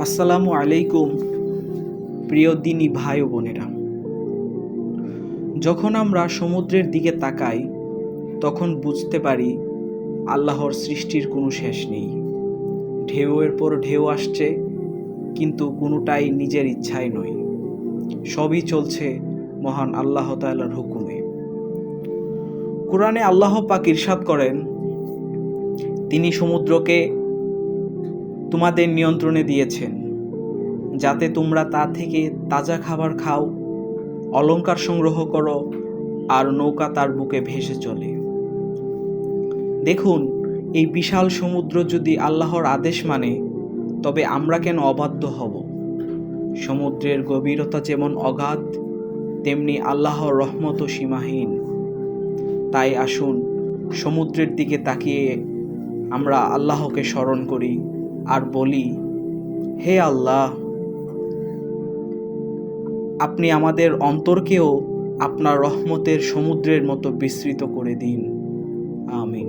আসসালামু আলাইকুম প্রিয় দিনী ভাই ও বোনেরা। যখন আমরা সমুদ্রের দিকে তাকাই তখন বুঝতে পারি আল্লাহর সৃষ্টির কোনো শেষ নেই। ঢেউয়ের পর ঢেউ আসছে, কিন্তু কোনোটাই নিজের ইচ্ছায় নয়, সবই চলছে মহান আল্লাহ তাআলার হুকুমে। কোরআনে আল্লাহ পাক ইরশাদ করেন, তিনি সমুদ্রকে তোমাদের নিয়ন্ত্রণে দিয়েছেন যাতে তোমরা তা থেকে তাজা খাবার খাও, অলংকার সংগ্রহ করো আর নৌকা তার বুকে ভেসে চলে। দেখুন, এই বিশাল সমুদ্র যদি আল্লাহর আদেশ মানে, তবে আমরা কেন অবাধ্য হব? সমুদ্রের গভীরতা যেমন অগাধ, তেমনি আল্লাহর রহমতও সীমাহীন। তাই আসুন সমুদ্রের দিকে তাকিয়ে আমরা আল্লাহকে স্মরণ করি আর বলি, হে আল্লাহ, আপনি আমাদের অন্তরকেও আপনার রহমতের সমুদ্রের মতো বিস্তৃত করে দিন। আমিন।